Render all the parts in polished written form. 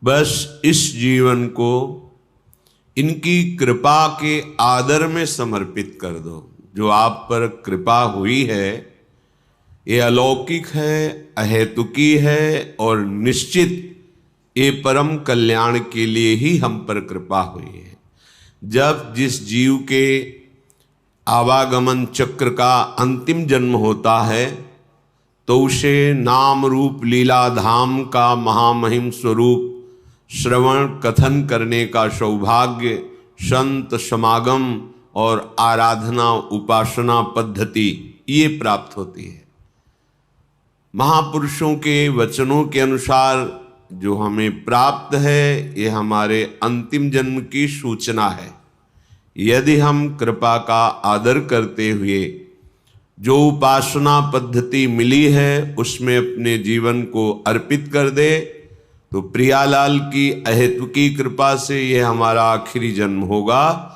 बस इस जीवन को इनकी कृपा के आदर में समर्पित कर दो। जो आप पर कृपा हुई है ये अलौकिक है, अहेतुकी है और निश्चित ये परम कल्याण के लिए ही हम पर कृपा हुई है। जब जिस जीव के आवागमन चक्र का अंतिम जन्म होता है तो उसे नाम रूप लीला धाम का महामहिम स्वरूप श्रवण कथन करने का सौभाग्य, संत समागम और आराधना उपासना पद्धति ये प्राप्त होती है। महापुरुषों के वचनों के अनुसार जो हमें प्राप्त है ये हमारे अंतिम जन्म की सूचना है। यदि हम कृपा का आदर करते हुए जो उपासना पद्धति मिली है उसमें अपने जीवन को अर्पित कर दे तो प्रियालाल की अहेतुकी कृपा से यह हमारा आखिरी जन्म होगा।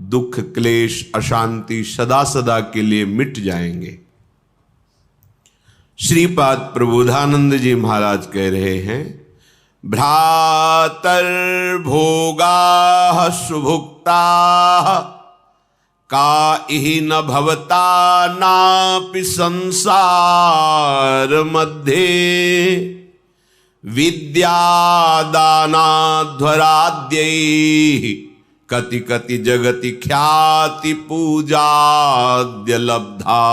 दुख क्लेश अशांति सदा सदा के लिए मिट जाएंगे। श्रीपाद प्रबोधानंद जी महाराज कह रहे हैं, भ्रातर भोगा सुभुक्ता का इहि न भवता नापि संसार मध्ये विद्यादानाध्वराद्यै कति कति जगति ख्याति पूजाद्य लब्धा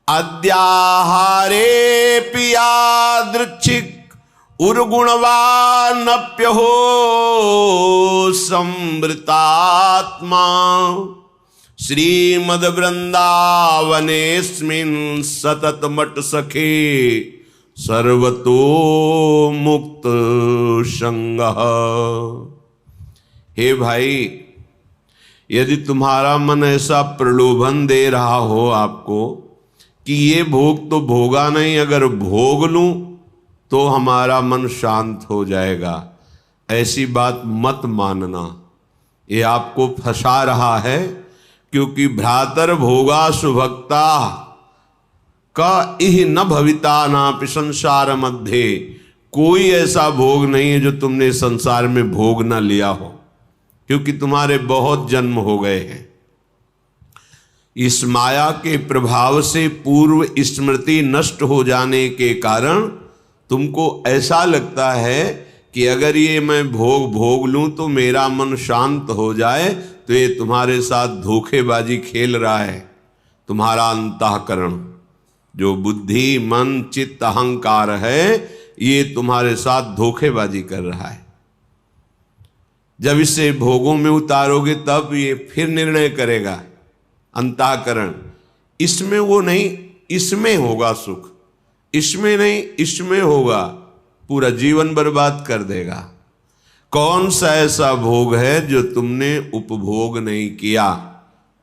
अद्याहारे पियादृच्छिक उर्गुणवानप्यहो समृतात्मा श्रीमद वृंदावनेस्मिन् सतत मट सखे सर्वतो मुक्त संगः। हे भाई, यदि तुम्हारा मन ऐसा प्रलोभन दे रहा हो आपको कि ये भोग तो भोगा नहीं, अगर भोग लूं तो हमारा मन शांत हो जाएगा, ऐसी बात मत मानना। ये आपको फंसा रहा है, क्योंकि भ्रातर भोगा सुभक्ता का इह न भविता नापि संसार मध्य, कोई ऐसा भोग नहीं है जो तुमने संसार में भोग न लिया हो, क्योंकि तुम्हारे बहुत जन्म हो गए हैं। इस माया के प्रभाव से पूर्व स्मृति नष्ट हो जाने के कारण तुमको ऐसा लगता है कि अगर ये मैं भोग लूं तो मेरा मन शांत हो जाए, तो ये तुम्हारे साथ धोखेबाजी खेल रहा है। तुम्हारा अंतःकरण जो बुद्धि मन चित्त अहंकार है ये तुम्हारे साथ धोखेबाजी कर रहा है। जब इसे भोगों में उतारोगे तब ये फिर निर्णय करेगा। अंतःकरण इसमें वो नहीं, इसमें होगा सुख, इसमें नहीं इसमें होगा, पूरा जीवन बर्बाद कर देगा। कौन सा ऐसा भोग है जो तुमने उपभोग नहीं किया?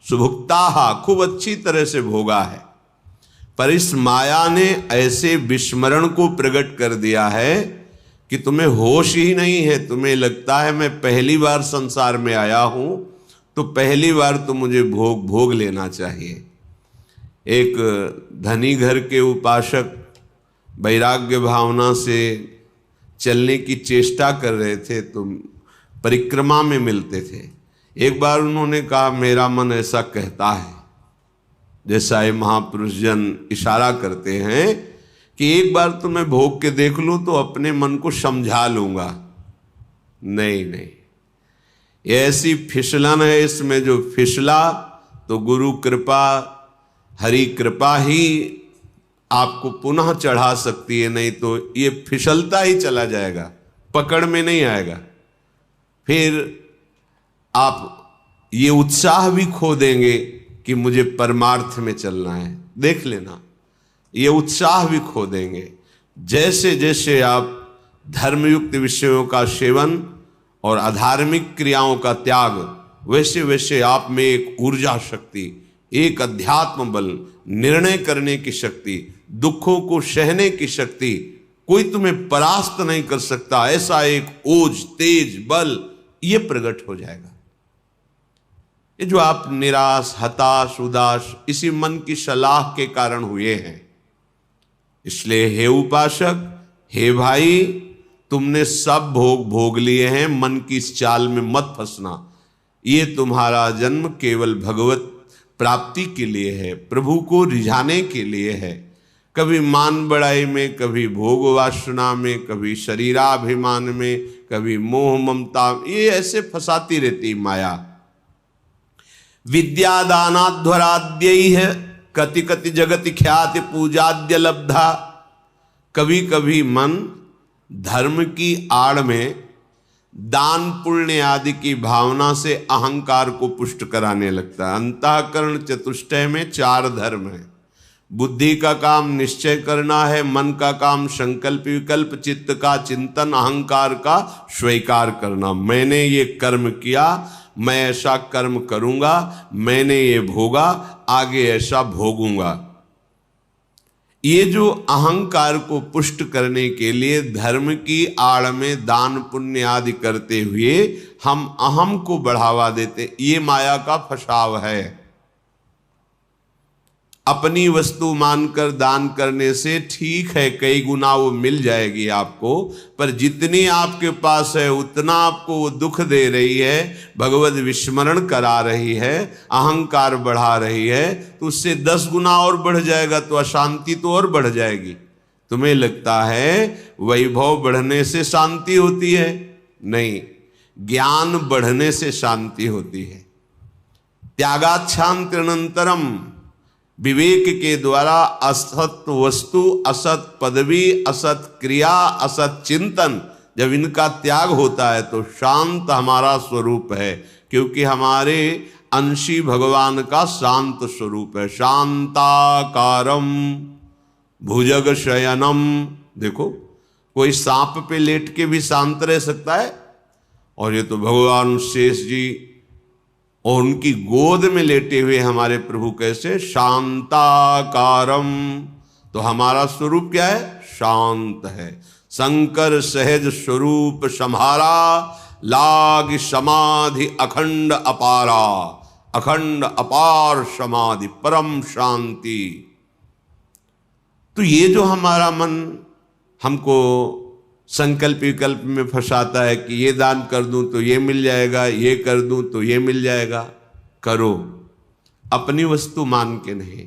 सुभुक्ता खूब अच्छी तरह से भोगा है, पर इस माया ने ऐसे विस्मरण को प्रकट कर दिया है कि तुम्हें होश ही नहीं है। तुम्हें लगता है मैं पहली बार संसार में आया हूं तो पहली बार तो मुझे भोग लेना चाहिए। एक धनी घर के उपासक वैराग्य भावना से चलने की चेष्टा कर रहे थे तो परिक्रमा में मिलते थे। एक बार उन्होंने कहा, मेरा मन ऐसा कहता है, जैसा ये महापुरुष जन इशारा करते हैं कि एक बार तो मैं भोग के देख लूं तो अपने मन को समझा लूंगा। नहीं, ये ऐसी फिसलन है, इसमें जो फिसला तो गुरु कृपा हरि कृपा ही आपको पुनः चढ़ा सकती है, नहीं तो ये फिसलता ही चला जाएगा, पकड़ में नहीं आएगा। फिर आप ये उत्साह भी खो देंगे कि मुझे परमार्थ में चलना है। देख लेना, ये उत्साह भी खो देंगे। जैसे जैसे आप धर्मयुक्त विषयों का सेवन और अधार्मिक क्रियाओं का त्याग, वैसे वैसे आप में एक ऊर्जा शक्ति, एक अध्यात्म बल, निर्णय करने की शक्ति, दुखों को सहने की शक्ति, कोई तुम्हें परास्त नहीं कर सकता, ऐसा एक ओज तेज बल ये प्रकट हो जाएगा। ये जो आप निराश हताश उदास इसी मन की सलाह के कारण हुए हैं। इसलिए हे उपासक, हे भाई, तुमने सब भोग भोग लिए हैं, मन की इस चाल में मत फंसना। ये तुम्हारा जन्म केवल भगवत प्राप्ति के लिए है, प्रभु को रिझाने के लिए है। कभी मान बड़ाई में, कभी भोग वासना में, कभी शरीराभिमान में, कभी मोह ममता, ये ऐसे फंसाती रहती माया। विद्यादानाध्वराद्यैः कति कति जगति ख्याति पूजाद्य लब्धा। कभी कभी मन धर्म की आड़ में दान पुण्य आदि की भावना से अहंकार को पुष्ट कराने लगता है। अंतःकरण चतुष्टय में 4 धर्म है। बुद्धि का काम निश्चय करना है, मन का काम संकल्प विकल्प, चित्त का चिंतन, अहंकार का स्वीकार करना। मैंने ये कर्म किया, मैं ऐसा कर्म करूंगा, मैंने ये भोगा, आगे ऐसा भोगूंगा। ये जो अहंकार को पुष्ट करने के लिए धर्म की आड़ में दान पुण्य आदि करते हुए हम अहम को बढ़ावा देते, ये माया का फसाव है। अपनी वस्तु मानकर दान करने से ठीक है, कई गुना वो मिल जाएगी आपको, पर जितनी आपके पास है उतना आपको वो दुख दे रही है, भगवत विस्मरण करा रही है, अहंकार बढ़ा रही है, तो उससे 10 गुना और बढ़ जाएगा, तो अशांति तो और बढ़ जाएगी। तुम्हें लगता है वैभव बढ़ने से शांति होती है? नहीं, ज्ञान बढ़ने से शांति होती है। त्यागाच्छांत्यनंतरम, विवेक के द्वारा असत वस्तु, असत पदवी, असत क्रिया, असत चिंतन, जब इनका त्याग होता है तो शांत हमारा स्वरूप है, क्योंकि हमारे अंशी भगवान का शांत स्वरूप है। शांताकारम भुजग शयनम। देखो, कोई सांप पे लेट के भी शांत रह सकता है, और ये तो भगवान शेष जी और उनकी गोद में लेटे हुए हमारे प्रभु कैसे शांताकारम। तो हमारा स्वरूप क्या है? शांत है। शंकर सहज स्वरूप सम्हारा, लाग समाधि अखंड अपारा। अखंड अपार समाधि, परम शांति। तो ये जो हमारा मन हमको संकल्प विकल्प में फंसाता है कि ये दान कर दूं तो ये मिल जाएगा, ये कर दूं तो ये मिल जाएगा, करो, अपनी वस्तु मान के नहीं।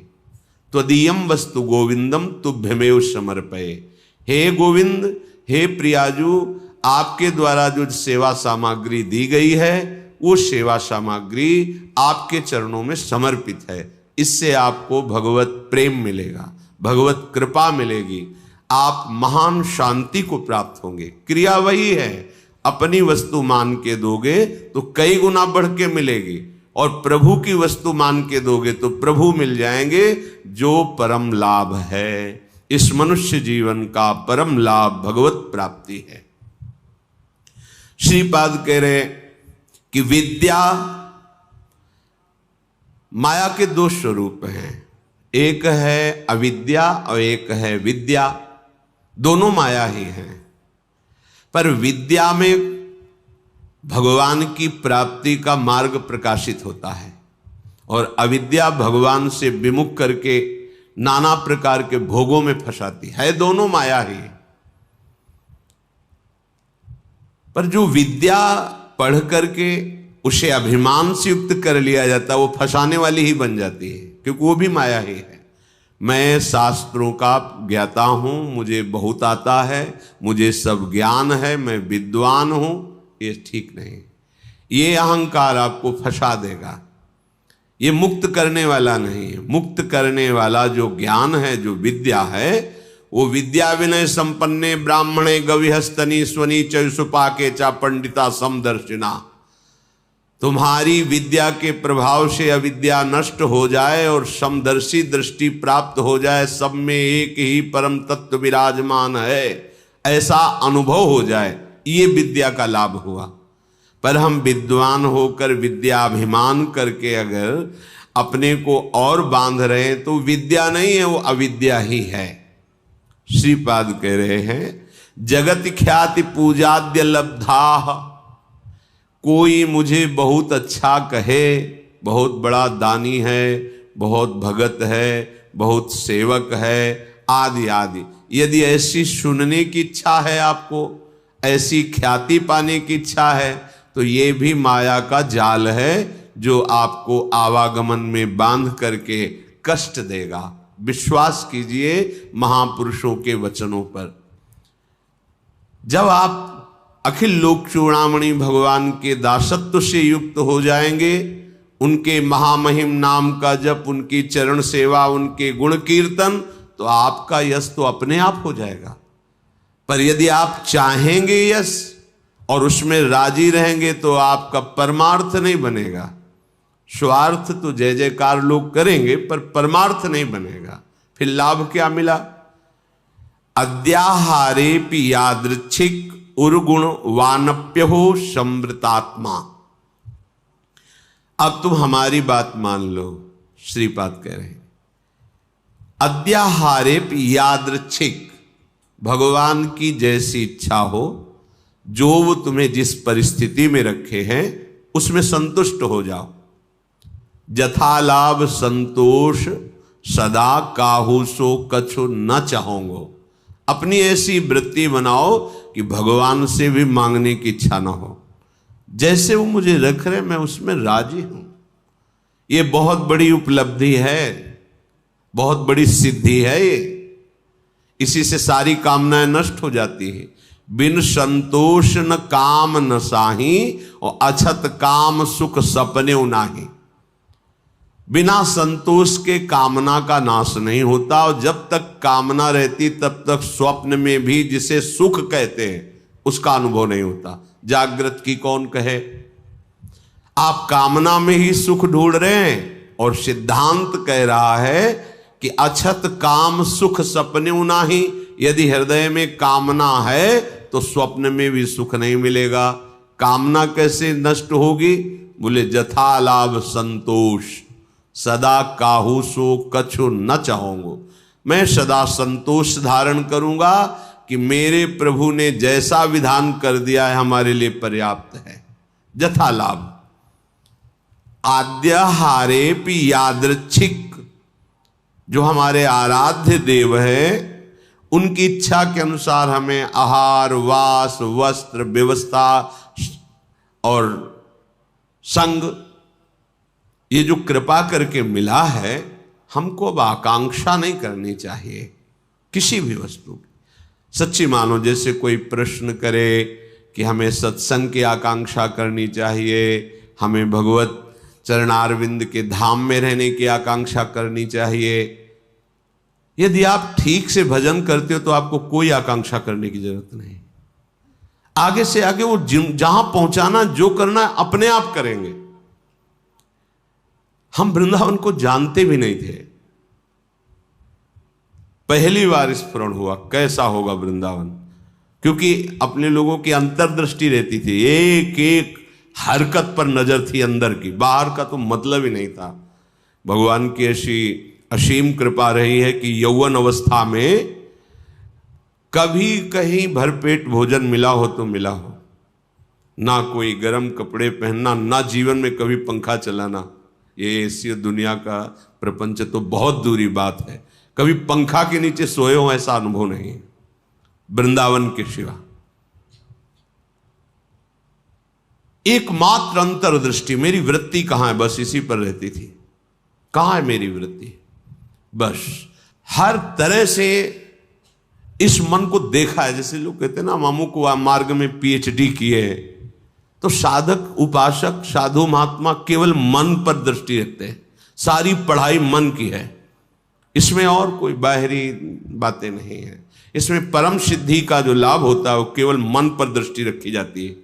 त्वदीयम वस्तु गोविंदम तुभ्यमेव समर्पये। हे गोविंद, हे प्रियाजू, आपके द्वारा जो सेवा सामग्री दी गई है वो सेवा सामग्री आपके चरणों में समर्पित है। इससे आपको भगवत प्रेम मिलेगा, भगवत कृपा मिलेगी, आप महान शांति को प्राप्त होंगे। क्रिया वही है, अपनी वस्तु मान के दोगे तो कई गुना बढ़ के मिलेगी, और प्रभु की वस्तु मान के दोगे तो प्रभु मिल जाएंगे, जो परम लाभ है। इस मनुष्य जीवन का परम लाभ भगवत प्राप्ति है। श्रीपाद कह रहे कि विद्या, माया के 2 स्वरूप हैं, एक है अविद्या और एक है विद्या। दोनों माया ही हैं, पर विद्या में भगवान की प्राप्ति का मार्ग प्रकाशित होता है, और अविद्या भगवान से विमुख करके नाना प्रकार के भोगों में फंसाती है। दोनों माया ही। पर जो विद्या पढ़ करके उसे अभिमान से युक्त कर लिया जाता है, वो फंसाने वाली ही बन जाती है, क्योंकि वो भी माया ही है। मैं शास्त्रों का ज्ञाता हूं, मुझे बहुत आता है, मुझे सब ज्ञान है, मैं विद्वान हूं, ये ठीक नहीं। ये अहंकार आपको फंसा देगा, ये मुक्त करने वाला नहीं है। मुक्त करने वाला जो ज्ञान है, जो विद्या है, वो विद्या विनय संपन्ने ब्राह्मणे गविहस्तनी स्वनी चयुसुपाके चा पंडिता समदर्शिना। तुम्हारी विद्या के प्रभाव से अविद्या नष्ट हो जाए और समदर्शी दृष्टि प्राप्त हो जाए, सब में एक ही परम तत्व विराजमान है, ऐसा अनुभव हो जाए, ये विद्या का लाभ हुआ। पर हम विद्वान होकर विद्याभिमान करके अगर अपने को और बांध रहे हैं तो विद्या नहीं है, वो अविद्या ही है। श्रीपाद कह रहे हैं जगत ख्याति पूजाद्य लब्धा। कोई मुझे बहुत अच्छा कहे, बहुत बड़ा दानी है, बहुत भगत है, बहुत सेवक है, आदि आदि, यदि ऐसी सुनने की इच्छा है आपको, ऐसी ख्याति पाने की इच्छा है तो ये भी माया का जाल है जो आपको आवागमन में बांध करके कष्ट देगा। विश्वास कीजिए महापुरुषों के वचनों पर। जब आप अखिल लोक चूड़ामणि भगवान के दासत्व से युक्त हो जाएंगे, उनके महामहिम नाम का जप, उनकी चरण सेवा, उनके गुण कीर्तन, तो आपका यश तो अपने आप हो जाएगा। पर यदि आप चाहेंगे यश और उसमें राजी रहेंगे तो आपका परमार्थ नहीं बनेगा। स्वार्थ तो जय जयकार लोग करेंगे पर परमार्थ नहीं बनेगा। फिर लाभ क्या मिला? अद्याहारेपि यादृच्छिक उर्गुण वानप्य हो समृतात्मा। अब तुम हमारी बात मान लो, श्रीपाद कह रहे हैं अद्याहारेपि यादृच्छिक, भगवान की जैसी इच्छा हो, जो वो तुम्हें जिस परिस्थिति में रखे हैं उसमें संतुष्ट हो जाओ। जथा लाभ संतोष सदा काहू सो कछु न चाहोगे। अपनी ऐसी वृत्ति बनाओ कि भगवान से भी मांगने की इच्छा ना हो। जैसे वो मुझे रख रहे मैं उसमें राजी हूं। ये बहुत बड़ी उपलब्धि है, बहुत बड़ी सिद्धि है ये। इसी से सारी कामनाएं नष्ट हो जाती है। बिन संतोष न काम न साही और अछत काम सुख सपने नाही। बिना संतोष के कामना का नाश नहीं होता, और जब तक कामना रहती तब तक स्वप्न में भी जिसे सुख कहते हैं उसका अनुभव नहीं होता। जागृत की कौन कहे? आप कामना में ही सुख ढूंढ रहे हैं, और सिद्धांत कह रहा है कि अछत काम सुख सपने नाही। यदि हृदय में कामना है तो स्वप्न में भी सुख नहीं मिलेगा। कामना कैसे नष्ट होगी? बोले जथा लाभ संतोष सदा काहू सो कछु न चाहूंगो। मैं सदा संतोष धारण करूंगा कि मेरे प्रभु ने जैसा विधान कर दिया है हमारे लिए पर्याप्त है। जथा लाभ। आद्याहारेपि यादृच्छिक, जो हमारे आराध्य देव है उनकी इच्छा के अनुसार हमें आहार वास वस्त्र व्यवस्था और संग, ये जो कृपा करके मिला है, हमको अब आकांक्षा नहीं करनी चाहिए किसी भी वस्तु की। सच्ची मानो जैसे कोई प्रश्न करे कि हमें सत्संग की आकांक्षा करनी चाहिए, हमें भगवत चरणारविंद के धाम में रहने की आकांक्षा करनी चाहिए। यदि आप ठीक से भजन करते हो तो आपको कोई आकांक्षा करने की जरूरत नहीं। आगे से आगे वो जहां पहुंचाना जो करना अपने आप करेंगे। हम वृंदावन को जानते भी नहीं थे, पहली बार स्मरण हुआ कैसा होगा वृंदावन, क्योंकि अपने लोगों की अंतर्दृष्टि रहती थी, एक एक हरकत पर नजर थी अंदर की, बाहर का तो मतलब ही नहीं था। भगवान की ऐसी असीम कृपा रही है कि यौवन अवस्था में कभी कहीं भरपेट भोजन मिला हो तो मिला हो, ना कोई गर्म कपड़े पहनना, ना जीवन में कभी पंखा चलाना। ये ऐसी दुनिया का प्रपंच तो बहुत दूरी बात है, कभी पंखा के नीचे सोए हो ऐसा अनुभव नहीं वृंदावन के सिवा। एकमात्र अंतर्दृष्टि, मेरी वृत्ति कहां है, बस इसी पर रहती थी। कहां है मेरी वृत्ति? बस हर तरह से इस मन को देखा है। जैसे लोग कहते हैं ना, मामू को मार्ग में पीएचडी किए हैं, तो साधक उपासक साधु महात्मा केवल मन पर दृष्टि रखते हैं। सारी पढ़ाई मन की है, इसमें और कोई बाहरी बातें नहीं है। इसमें परम सिद्धि का जो लाभ होता है वो केवल मन पर दृष्टि रखी जाती है।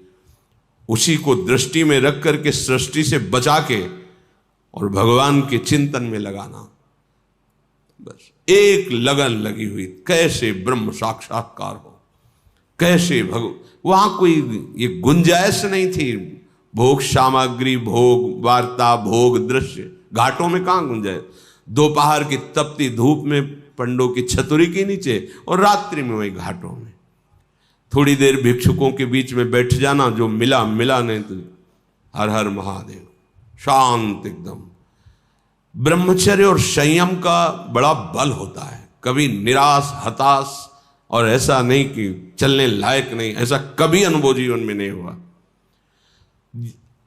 उसी को दृष्टि में रख करके सृष्टि से बचा के और भगवान के चिंतन में लगाना, बस एक लगन लगी हुई, कैसे ब्रह्म साक्षात्कार हो, कैसे वहां कोई ये गुंजाइश नहीं थी। भोग सामग्री, भोग वार्ता, भोग दृश्य, घाटों में कहां गुंजाइश? दोपहर की तपती धूप में पंडों की छतुरी के नीचे, और रात्रि में वही घाटों में थोड़ी देर भिक्षुकों के बीच में बैठ जाना, जो मिला मिला, नहीं तो हर हर महादेव, शांत एकदम। ब्रह्मचर्य और संयम का बड़ा बल होता है। कभी निराश हताश और ऐसा नहीं कि चलने लायक नहीं, ऐसा कभी अनुभव जीवन में नहीं हुआ।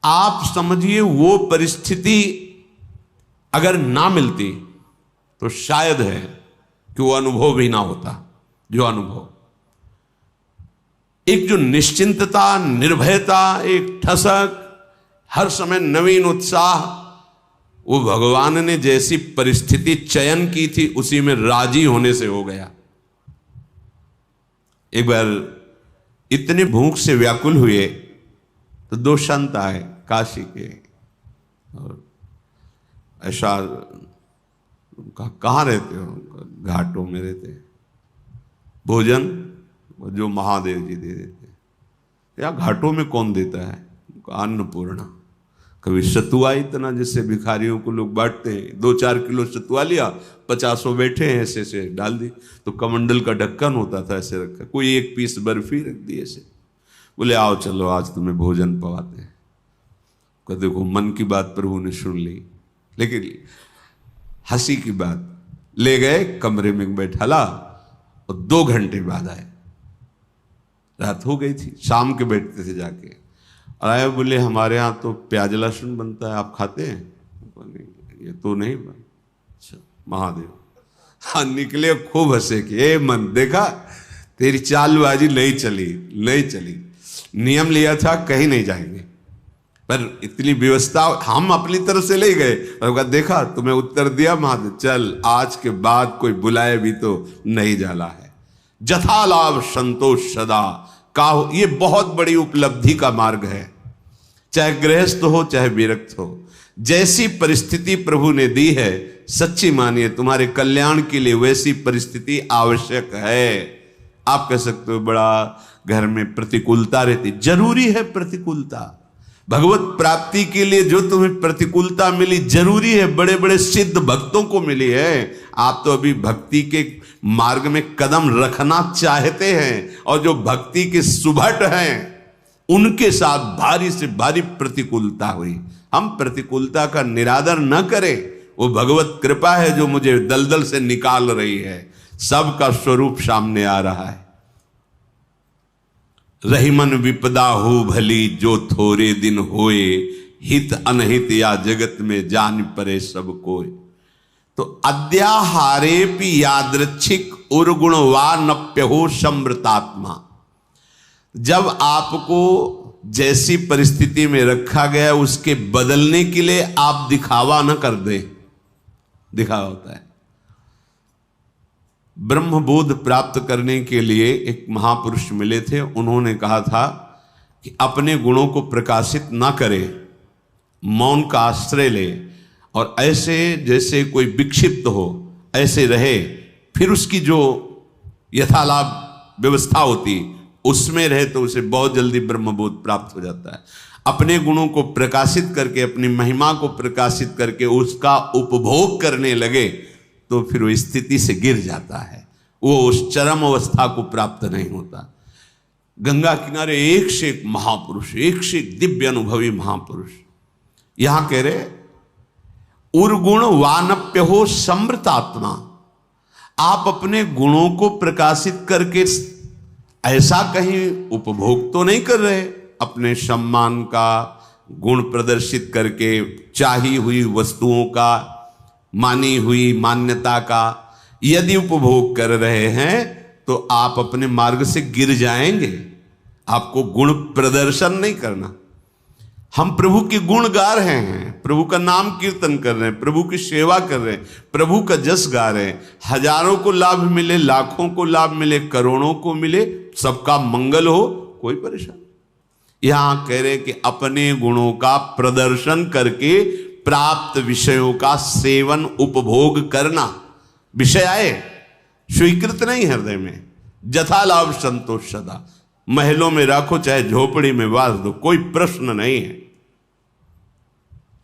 आप समझिए वो परिस्थिति अगर ना मिलती तो शायद है कि वो अनुभव भी ना होता। जो अनुभव, एक जो निश्चिंतता, निर्भयता, एक ठसक, हर समय नवीन उत्साह, वो भगवान ने जैसी परिस्थिति चयन की थी उसी में राजी होने से हो गया। एक बार इतने भूख से व्याकुल हुए तो दो संत आए काशी के, और ऐसा कहाँ रहते हो? घाटों में रहते। भोजन जो महादेव जी दे देते। या घाटों में कौन देता है? अन्नपूर्णा। कभी सतुआ, इतना जिससे भिखारियों को लोग बांटते हैं, 2-4 किलो सतुआ लिया, 50 बैठे हैं, ऐसे ऐसे डाल दी। तो कमंडल का ढक्कन होता था, ऐसे रखा, कोई 1 पीस बर्फी रख दी ऐसे, बोले आओ चलो आज तुम्हें भोजन पवाते हैं। देखो मन की बात प्रभु ने सुन ली, लेकिन हंसी की बात, ले गए कमरे में बैठाला और 2 घंटे बाद आए। रात हो गई थी, शाम के बैठते थे जाके, और आए, बोले हमारे यहाँ तो प्याज लहसुन बनता है, आप खाते हैं? ये तो नहीं बन। अच्छा महादेव। हाँ निकले, खूब हंसे कि ए मन, देखा तेरी चालबाजी नहीं चली। नियम लिया था कहीं नहीं जाएंगे, पर इतनी व्यवस्था हम अपनी तरफ से ले गए, और देखा तुम्हें उत्तर दिया महादेव, चल आज के बाद कोई बुलाए भी तो नहीं जाला है। जथा लाभ संतोष सदा काहू, ये बहुत बड़ी उपलब्धि का मार्ग है। चाहे गृहस्थ हो चाहे विरक्त हो, जैसी परिस्थिति प्रभु ने दी है, सच्ची मानिए तुम्हारे कल्याण के लिए वैसी परिस्थिति आवश्यक है। आप कह सकते हो बड़ा घर में प्रतिकूलता रहती, जरूरी है प्रतिकूलता। भगवत प्राप्ति के लिए जो तुम्हें प्रतिकूलता मिली जरूरी है, बड़े बड़े सिद्ध भक्तों को मिली है। आप तो अभी भक्ति के मार्ग में कदम रखना चाहते हैं, और जो भक्ति के सुभट हैं उनके साथ भारी से भारी प्रतिकूलता हुई। हम प्रतिकूलता का निरादर न करें, वो भगवत कृपा है जो मुझे दलदल से निकाल रही है। सबका स्वरूप सामने आ रहा है। रहीमन विपदा हो भली, जो थोड़े दिन होए, हित अनहित या जगत में जान परे सब कोय। तो अद्याहारेपि यादृच्छिक उर्गुण वा नप्यहो समृतात्मा। जब आपको जैसी परिस्थिति में रखा गया उसके बदलने के लिए आप दिखावा न कर दे। दिखावा होता है। ब्रह्मबोध प्राप्त करने के लिए एक महापुरुष मिले थे, उन्होंने कहा था कि अपने गुणों को प्रकाशित ना करे, मौन का आश्रय ले, और ऐसे जैसे कोई विक्षिप्त हो ऐसे रहे, फिर उसकी जो यथालाभ व्यवस्था होती उसमें रहे तो उसे बहुत जल्दी ब्रह्मबोध प्राप्त हो जाता है। अपने गुणों को प्रकाशित करके, अपनी महिमा को प्रकाशित करके उसका उपभोग करने लगे तो फिर वो स्थिति से गिर जाता है, वो उस चरम अवस्था को प्राप्त नहीं होता। गंगा किनारे एक से एक महापुरुष, एक से एक दिव्य अनुभवी महापुरुष, यहां कह रहे उर्गुण वानप्य हो समृतात्मा। आप अपने गुणों को प्रकाशित करके ऐसा कहीं उपभोग तो नहीं कर रहे, अपने सम्मान का गुण प्रदर्शित करके, चाही हुई वस्तुओं का, मानी हुई मान्यता का यदि उपभोग कर रहे हैं तो आप अपने मार्ग से गिर जाएंगे। आपको गुण प्रदर्शन नहीं करना। हम प्रभु के गुण गा रहे हैं, प्रभु का नाम कीर्तन कर रहे हैं, प्रभु की सेवा कर रहे हैं, प्रभु का जस गा रहे हैं। हजारों को लाभ मिले, लाखों को लाभ मिले, करोड़ों को मिले, सबका मंगल हो, कोई परेशान। यहां कह रहे कि अपने गुणों का प्रदर्शन करके प्राप्त विषयों का सेवन उपभोग करना, विषय आए स्वीकृत नहीं हृदय में, जथा लाभ संतोष सदा। महलों में राखो चाहे झोपड़ी में वास दो, कोई प्रश्न नहीं है।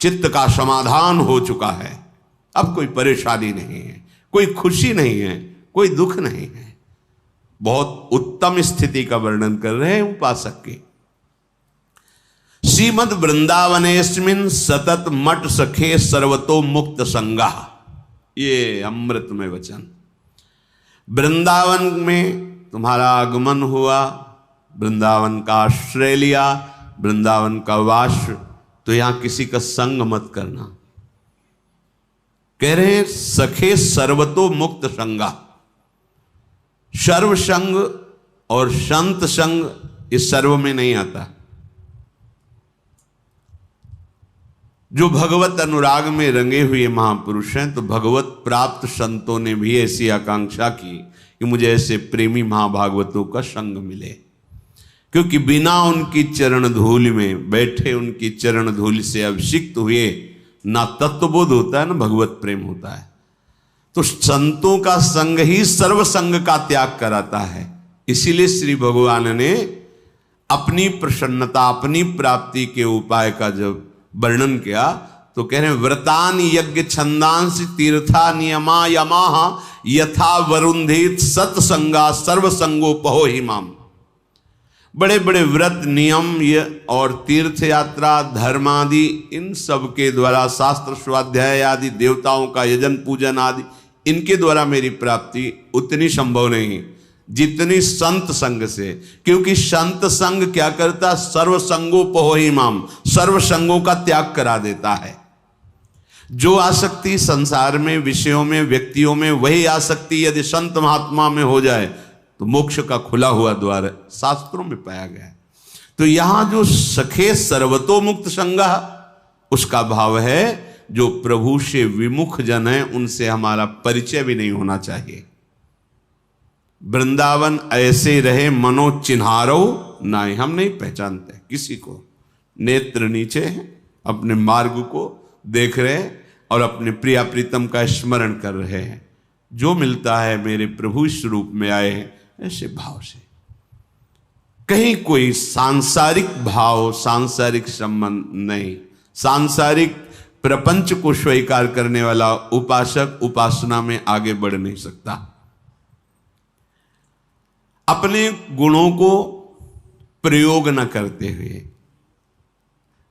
चित्त का समाधान हो चुका है, अब कोई परेशानी नहीं है, कोई खुशी नहीं है, कोई दुख नहीं है। बहुत उत्तम स्थिति का वर्णन कर रहे हैं उपासक के। श्रीमद वृंदावनेस्मिन् सतत मठ सखे सर्वतो मुक्त संगा। ये अमृतमय वचन। वृंदावन में तुम्हारा आगमन हुआ, वृंदावन का आश्रय लिया, वृंदावन का वास, तो यहां किसी का संग मत करना। कह रहे हैं सखे सर्वतो मुक्त संगा। सर्व संग और संत संग इस सर्व में नहीं आता। जो भगवत अनुराग में रंगे हुए महापुरुष हैं, तो भगवत प्राप्त संतों ने भी ऐसी आकांक्षा की कि मुझे ऐसे प्रेमी महाभागवतों का संग मिले, क्योंकि बिना उनकी चरण धूल में बैठे, उनकी चरण धूल से अभिषिक्त हुए ना तत्वबोध होता है, ना भगवत प्रेम होता है। तो संतों का संग ही सर्व संग का त्याग कराता है। इसीलिए श्री भगवान ने अपनी प्रसन्नता, अपनी प्राप्ति के उपाय का जब वर्णन किया तो कह रहे हैं व्रतान यज्ञ छंदांस तीर्था नियमा यमाह यथा वरुंधित सत्संगा सर्वसंगोपहो हिमाम। बड़े बड़े व्रत नियम और तीर्थ यात्रा धर्म आदि, इन सब के द्वारा शास्त्र स्वाध्याय आदि, देवताओं का यजन पूजन आदि, इनके द्वारा मेरी प्राप्ति उतनी संभव नहीं जितनी संत संग से। क्योंकि संत संग क्या करता, सर्व संगोपहो हिमाम, सर्व संगों का त्याग करा देता है। जो आसक्ति संसार में, विषयों में, व्यक्तियों में, वही आसक्ति यदि संत महात्मा में हो जाए तो मोक्ष का खुला हुआ द्वार शास्त्रों में पाया गया है। तो यहां जो सखे सर्वतो मुक्त संगा, उसका भाव है जो प्रभु से विमुख जन है उनसे हमारा परिचय भी नहीं होना चाहिए। वृंदावन ऐसे रहे मनो चिन्हारो नाई, हम नहीं पहचानते किसी को, नेत्र नीचे हैं, अपने मार्ग को देख रहे हैं और अपने प्रिया प्रीतम का स्मरण कर रहे हैं। जो मिलता है मेरे प्रभु इस रूप में आए हैं, ऐसे भाव से। कहीं कोई सांसारिक भाव, सांसारिक संबंध नहीं। सांसारिक प्रपंच को स्वीकार करने वाला उपासक उपासना में आगे बढ़ नहीं सकता। अपने गुणों को प्रयोग न करते हुए,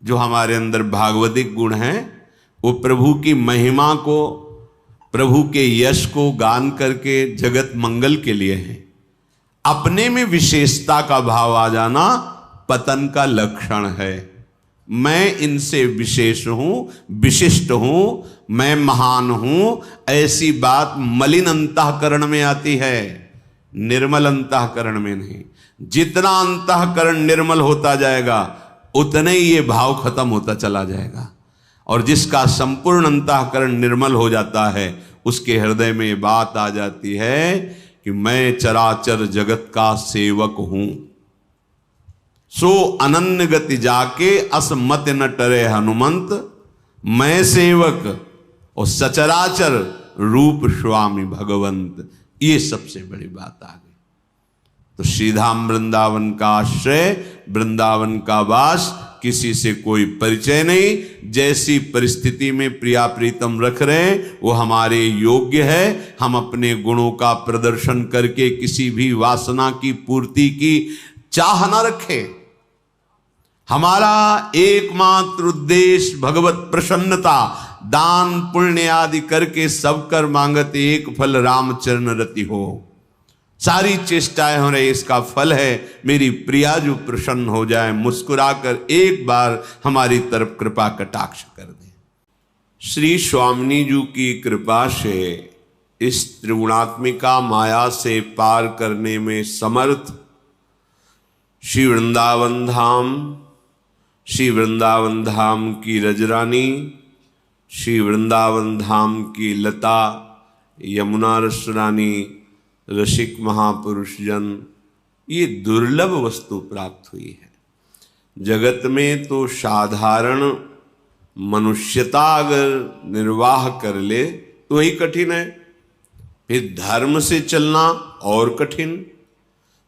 जो हमारे अंदर भागवतिक गुण हैं, वो प्रभु की महिमा को, प्रभु के यश को गान करके जगत मंगल के लिए हैं। अपने में विशेषता का भाव आ जाना पतन का लक्षण है। मैं इनसे विशेष हूं, विशिष्ट हूं, मैं महान हूं, ऐसी बात मलिन अंतःकरण में आती है, निर्मल अंतःकरण में नहीं। जितना अंतःकरण निर्मल होता जाएगा उतने ही ये भाव खत्म होता चला जाएगा। और जिसका संपूर्ण अंतःकरण निर्मल हो जाता है, उसके हृदय में ये बात आ जाती है कि मैं चराचर जगत का सेवक हूं। सो अनन्य गति जाके असमत न टरे हनुमंत, मैं सेवक और सचराचर रूप स्वामी भगवंत। ये सबसे बड़ी बात आ गई। तो श्रीधाम वृंदावन का आश्रय, वृंदावन का वास, किसी से कोई परिचय नहीं। जैसी परिस्थिति में प्रिया प्रीतम रख रहे हैं वो हमारे योग्य है। हम अपने गुणों का प्रदर्शन करके किसी भी वासना की पूर्ति की चाह न रखें। हमारा एकमात्र उद्देश्य भगवत प्रसन्नता, दान पुण्य आदि करके सब कर मांगत एक फल रामचरण रति हो। सारी चेष्टाएं हो रही, इसका फल है मेरी प्रिया जो प्रसन्न हो जाए, मुस्कुराकर एक बार हमारी तरफ कृपा कटाक्ष कर दे। श्री स्वामिनी जी की कृपा से इस त्रिगुणात्मिका माया से पार करने में समर्थ श्री वृंदावन धाम, श्री वृंदावन धाम की रजरानी, श्री वृंदावन धाम की लता, यमुना रसरानी, रसिक महापुरुष जन, ये दुर्लभ वस्तु प्राप्त हुई है। जगत में तो साधारण मनुष्यता अगर निर्वाह कर ले तो ही कठिन है, फिर धर्म से चलना और कठिन,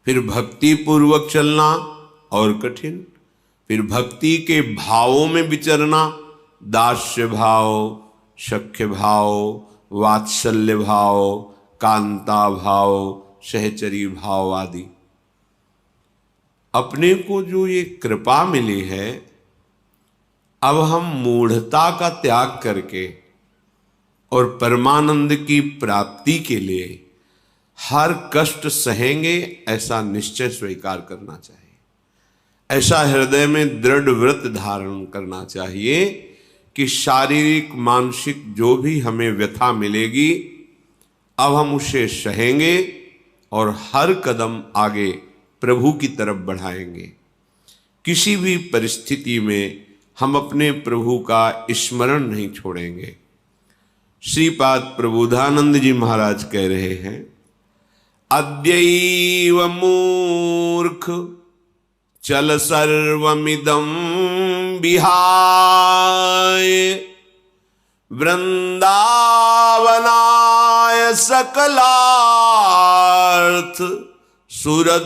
फिर भक्ति पूर्वक चलना और कठिन, फिर भक्ति के भावों में विचरना, दास्य भाव, सख्य भाव, वात्सल्य भाव, कांता भाव, सहचरी भाव आदि। अपने को जो ये कृपा मिली है, अब हम मूढ़ता का त्याग करके और परमानंद की प्राप्ति के लिए हर कष्ट सहेंगे ऐसा निश्चय स्वीकार करना चाहिए। ऐसा हृदय में दृढ़ व्रत धारण करना चाहिए कि शारीरिक मानसिक जो भी हमें व्यथा मिलेगी अब हम उसे सहेंगे और हर कदम आगे प्रभु की तरफ बढ़ाएंगे। किसी भी परिस्थिति में हम अपने प्रभु का स्मरण नहीं छोड़ेंगे। श्रीपाद प्रबोधानंद जी महाराज कह रहे हैं, अद्यैव मूर्ख चल सर्वमिदं विहाय वृंदावनाय सकलार्थ सुरद्रुमाय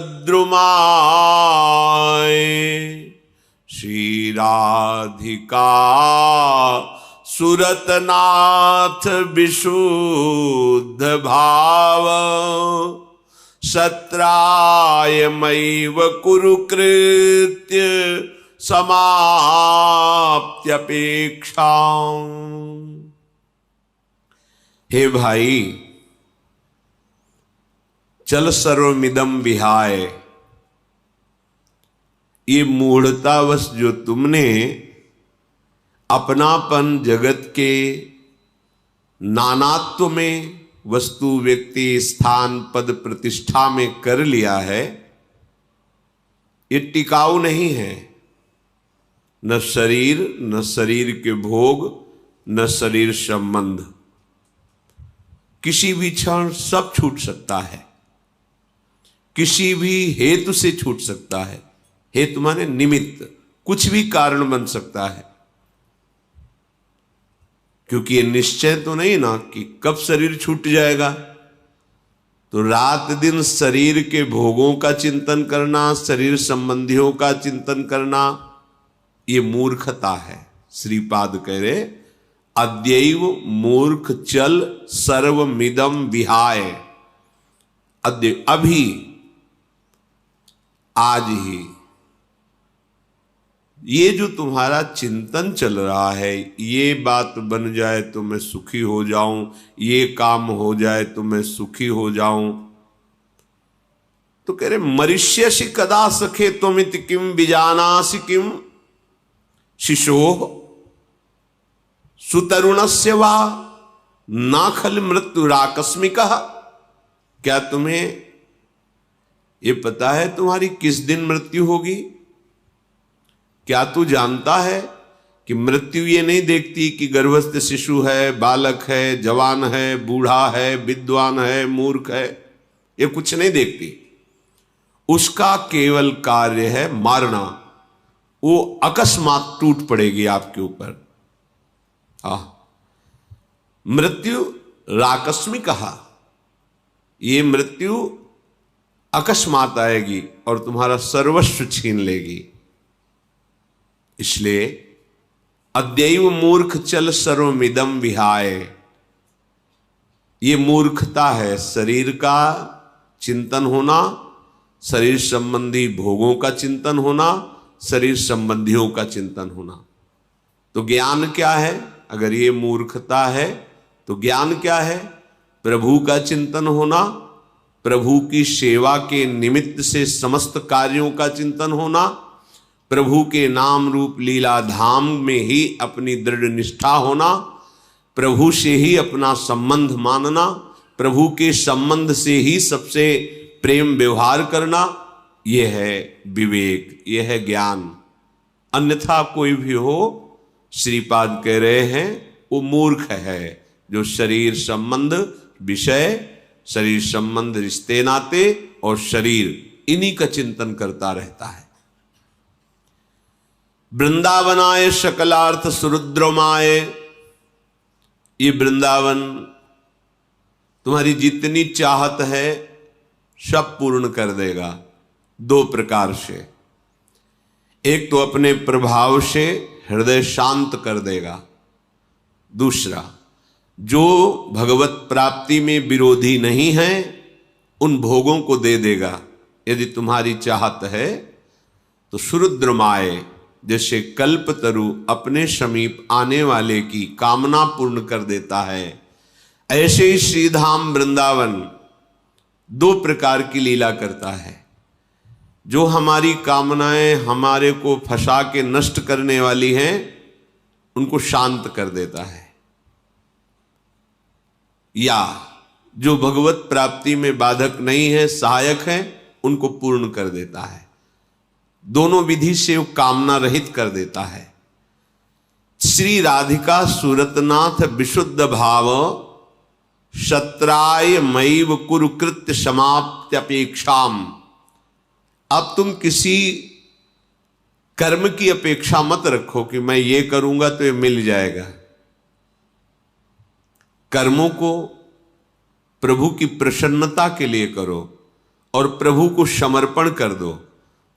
श्री राधिका सुरतनाथ विशुद्ध भाव सत्रायमैव कुरुकृत्य समाप्त्यपेक्षा। हे भाई, चल सर्वमिदं विहाय, ये मूढ़तावश जो तुमने अपनापन जगत के नानात्व में वस्तु व्यक्ति स्थान पद प्रतिष्ठा में कर लिया है, ये टिकाऊ नहीं है। न शरीर, न शरीर के भोग, न शरीर संबंध, किसी भी क्षण सब छूट सकता है, किसी भी हेतु से छूट सकता है। हेतु माने निमित्त, कुछ भी कारण बन सकता है, क्योंकि ये निश्चय तो नहीं ना कि कब शरीर छूट जाएगा। तो रात दिन शरीर के भोगों का चिंतन करना, शरीर संबंधियों का चिंतन करना, ये मूर्खता है। श्रीपाद कह रहे, अद्यैव मूर्ख चल सर्वमिदं विहाय, अद्य अभी, आज ही ये जो तुम्हारा चिंतन चल रहा है, ये बात बन जाए तो मैं सुखी हो जाऊं, ये काम हो जाए तो मैं सुखी हो जाऊं, तो कह रहे मरिष्यसि कदा सखे त्वमिति किम विजानासि किम शिशोः सुतरुणस्य वा ना खल मृत्युराकस्मिकः। क्या तुम्हें ये पता है तुम्हारी किस दिन मृत्यु होगी? क्या तू जानता है कि मृत्यु ये नहीं देखती कि गर्भस्थ शिशु है, बालक है, जवान है, बूढ़ा है, विद्वान है, मूर्ख है, ये कुछ नहीं देखती। उसका केवल कार्य है मारना। वो अकस्मात टूट पड़ेगी आपके ऊपर। मृत्यु राकस्मिकः, ये मृत्यु अकस्मात आएगी और तुम्हारा सर्वस्व छीन लेगी। इसलिए अद्यैव मूर्ख चल सर्वमिदं विहाय, ये मूर्खता है। शरीर का चिंतन होना, शरीर संबंधी भोगों का चिंतन होना, शरीर संबंधियों का चिंतन होना। तो ज्ञान क्या है? अगर ये मूर्खता है तो ज्ञान क्या है? प्रभु का चिंतन होना, प्रभु की सेवा के निमित्त से समस्त कार्यों का चिंतन होना, प्रभु के नाम रूप लीला धाम में ही अपनी दृढ़ निष्ठा होना, प्रभु से ही अपना संबंध मानना, प्रभु के संबंध से ही सबसे प्रेम व्यवहार करना, यह है विवेक, यह है ज्ञान। अन्यथा कोई भी हो, श्रीपाद कह रहे हैं वो मूर्ख है जो शरीर संबंध विषय, शरीर संबंध रिश्ते नाते और शरीर, इन्हीं का चिंतन करता रहता है। वृंदावनाय सकलार्थ सुरुद्रमाय, ये वृंदावन तुम्हारी जितनी चाहत है सब पूर्ण कर देगा। दो प्रकार से, एक तो अपने प्रभाव से हृदय शांत कर देगा, दूसरा जो भगवत प्राप्ति में विरोधी नहीं है उन भोगों को दे देगा। यदि तुम्हारी चाहत है तो सुरुद्रमाय, जैसे कल्पतरु अपने समीप आने वाले की कामना पूर्ण कर देता है, ऐसे ही श्रीधाम वृंदावन दो प्रकार की लीला करता है। जो हमारी कामनाएं हमारे को फंसा के नष्ट करने वाली हैं, उनको शांत कर देता है, या जो भगवत प्राप्ति में बाधक नहीं है, सहायक है, उनको पूर्ण कर देता है। दोनों विधि से वो कामना रहित कर देता है। श्री राधिका सूरतनाथ विशुद्ध भाव शत्राय मैव कुरुकृत्य समाप्ति अपेक्षाम। अब तुम किसी कर्म की अपेक्षा मत रखो कि मैं ये करूंगा तो ये मिल जाएगा। कर्मों को प्रभु की प्रसन्नता के लिए करो और प्रभु को समर्पण कर दो,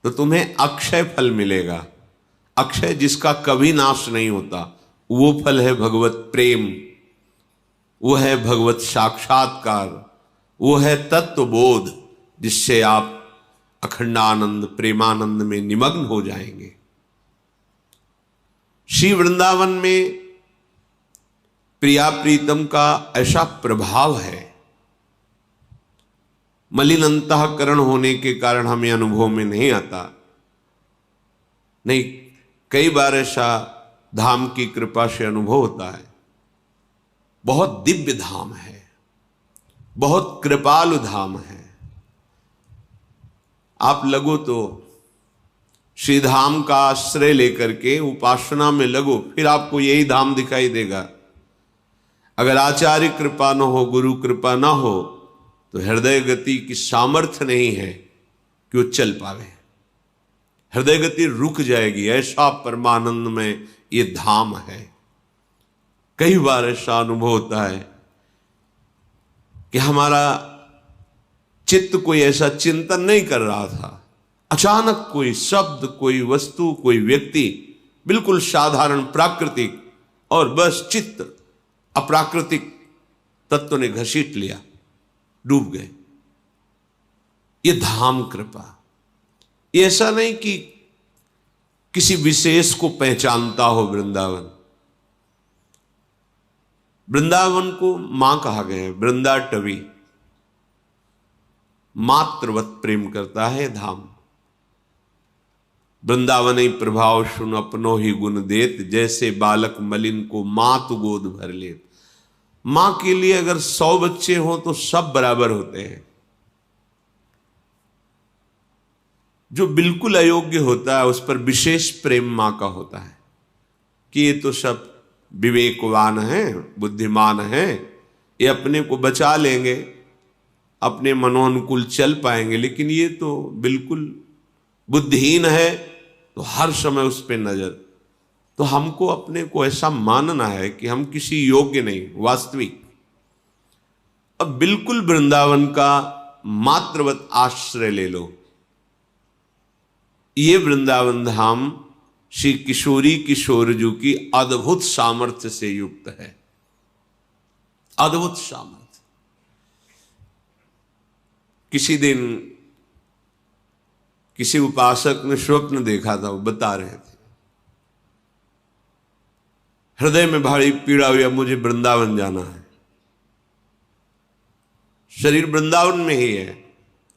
तो तुम्हें अक्षय फल मिलेगा। अक्षय जिसका कभी नाश नहीं होता, वो फल है भगवत प्रेम, वो है भगवत साक्षात्कार, वो है तत्वबोध, जिससे आप अखंडानंद प्रेमानंद में निमग्न हो जाएंगे। श्री वृंदावन में प्रिया प्रीतम का ऐसा प्रभाव है, मलिन अंतःकरण होने के कारण हमें अनुभव में नहीं आता। नहीं, कई बार ऐसा धाम की कृपा से अनुभव होता है। बहुत दिव्य धाम है, बहुत कृपालु धाम है। आप लगो तो श्री धाम का आश्रय लेकर के उपासना में लगो, फिर आपको यही धाम दिखाई देगा। अगर आचार्य कृपा न हो, गुरु कृपा न हो, तो हृदय गति की सामर्थ्य नहीं है कि वो चल पावे। हृदय गति रुक जाएगी। ऐसा परमानंद में ये धाम है। कई बार ऐसा अनुभव होता है कि हमारा चित्त कोई ऐसा चिंतन नहीं कर रहा था, अचानक कोई शब्द, कोई वस्तु, कोई व्यक्ति बिल्कुल साधारण प्राकृतिक, और बस चित्त अप्राकृतिक तत्व ने घसीट लिया, डूब गए। ये धाम कृपा। ये ऐसा नहीं कि किसी विशेष को पहचानता हो वृंदावन। वृंदावन को मां कहा गया है, वृंदा टवी, मात्रवत प्रेम करता है धाम। वृंदावन ही प्रभाव सुन अपनो ही गुण देत, जैसे बालक मलिन को मात गोद भर लेत। मां के लिए अगर 100 बच्चे हों तो सब बराबर होते हैं। जो बिल्कुल अयोग्य होता है उस पर विशेष प्रेम मां का होता है कि ये तो सब विवेकवान हैं, बुद्धिमान हैं, ये अपने को बचा लेंगे, अपने मनोनुकूल चल पाएंगे, लेकिन ये तो बिल्कुल बुद्धिहीन है, तो हर समय उस पर नजर। तो हमको अपने को ऐसा मानना है कि हम किसी योग्य नहीं, वास्तविक। अब बिल्कुल वृंदावन का मात्रवत आश्रय ले लो। ये वृंदावन धाम श्री किशोरी किशोरजू की अद्भुत सामर्थ्य से युक्त है। अद्भुत सामर्थ्य। किसी दिन किसी उपासक ने स्वप्न देखा था, वो बता रहे थे, हृदय में भारी पीड़ा हुई, अब मुझे वृंदावन जाना है, शरीर वृंदावन में ही है,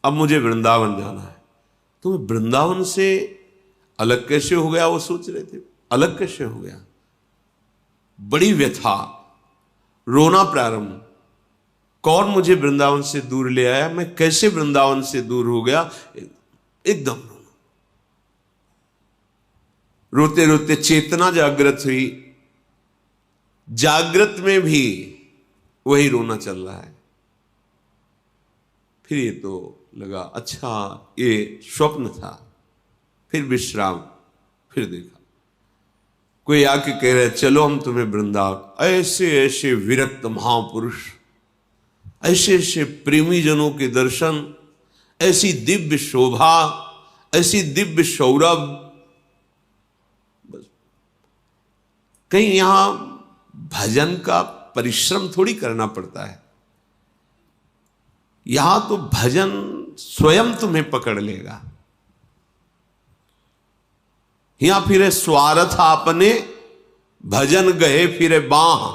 अब मुझे वृंदावन जाना है। तो वृंदावन से अलग कैसे हो गया, वो सोच रहे थे, अलग कैसे हो गया। बड़ी व्यथा, रोना प्रारंभ, कौन मुझे वृंदावन से दूर ले आया, मैं कैसे वृंदावन से दूर हो गया। एकदम रोना, रोते रोते चेतना जागृत हुई, जागृत में भी वही रोना चल रहा है। फिर ये तो लगा अच्छा ये स्वप्न था, फिर विश्राम, फिर देखा कोई आके कह रहा है चलो हम तुम्हें वृंदावन। ऐसे ऐसे विरक्त महापुरुष, ऐसे ऐसे प्रेमी जनों के दर्शन, ऐसी दिव्य शोभा, ऐसी दिव्य सौरभ। कहीं यहां भजन का परिश्रम थोड़ी करना पड़ता है, यहां तो भजन स्वयं तुम्हें पकड़ लेगा। यहां फिरे स्वार्थ आपने, भजन गए फिरे बाह।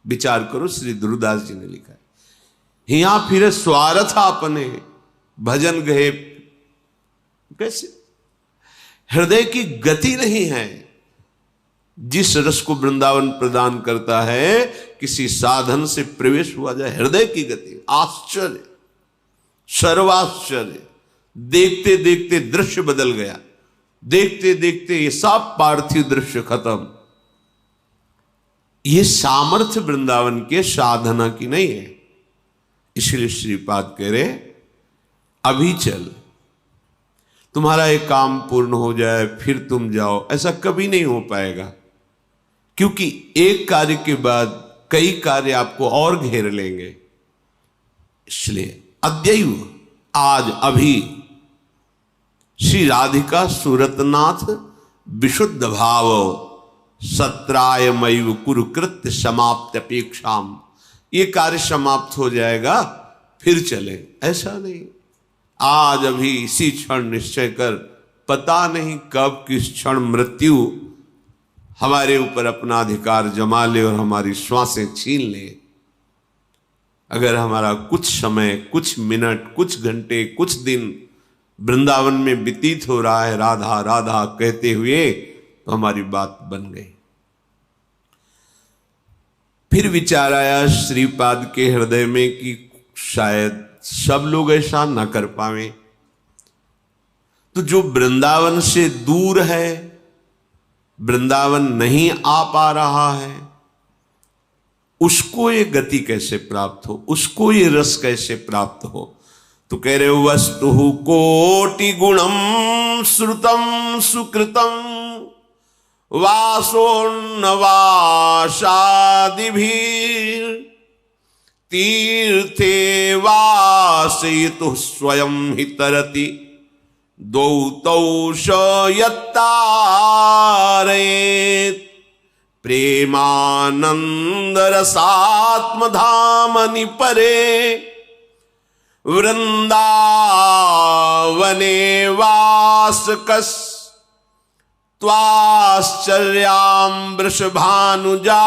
विचार करो, श्री दुर्दास जी ने लिखा है, हिया फिर स्वार्थ आपने भजन गए। कैसे? हृदय की गति नहीं है। जिस रस को वृंदावन प्रदान करता है, किसी साधन से प्रवेश हुआ जाए, हृदय की गति, आश्चर्य, सर्वाश्चर्य। देखते देखते दृश्य बदल गया, देखते देखते ये सब पार्थिव दृश्य खत्म। ये सामर्थ्य वृंदावन के साधना की नहीं है। इसलिए श्रीपाद कह रहे अभी चल, तुम्हारा एक काम पूर्ण हो जाए फिर तुम जाओ, ऐसा कभी नहीं हो पाएगा। क्योंकि एक कार्य के बाद कई कार्य आपको और घेर लेंगे। इसलिए अद्यैव, आज, अभी श्री राधिका सूरतनाथ विशुद्ध भाव सत्रायमैव कुरुकृत्य समाप्त अपेक्षाम, ये कार्य समाप्त हो जाएगा फिर चले, ऐसा नहीं। आज अभी इसी क्षण निश्चय कर, पता नहीं कब किस क्षण मृत्यु हमारे ऊपर अपना अधिकार जमा ले और हमारी श्वासें छीन ले। अगर हमारा कुछ समय, कुछ मिनट, कुछ घंटे, कुछ दिन वृंदावन में व्यतीत हो रहा है राधा राधा कहते हुए, तो हमारी बात बन गई। फिर विचार आया श्रीपाद के हृदय में कि शायद सब लोग ऐसा न कर पावे, तो जो वृंदावन से दूर है, वृंदावन नहीं आ पा रहा है, उसको ये गति कैसे प्राप्त हो, उसको ये रस कैसे प्राप्त हो। तो कह रहे वस्तु कोटि गुणम श्रुतम सुकृतम वासोन्नवासादिभिः तीर्थे वासयितुः स्वयं हि तरति द्वौ यत्तारयेत् प्रेमानंदरसात्मधामनि परे वृंदावने वासकस् त्वाश्चर्यां वृषभानुजा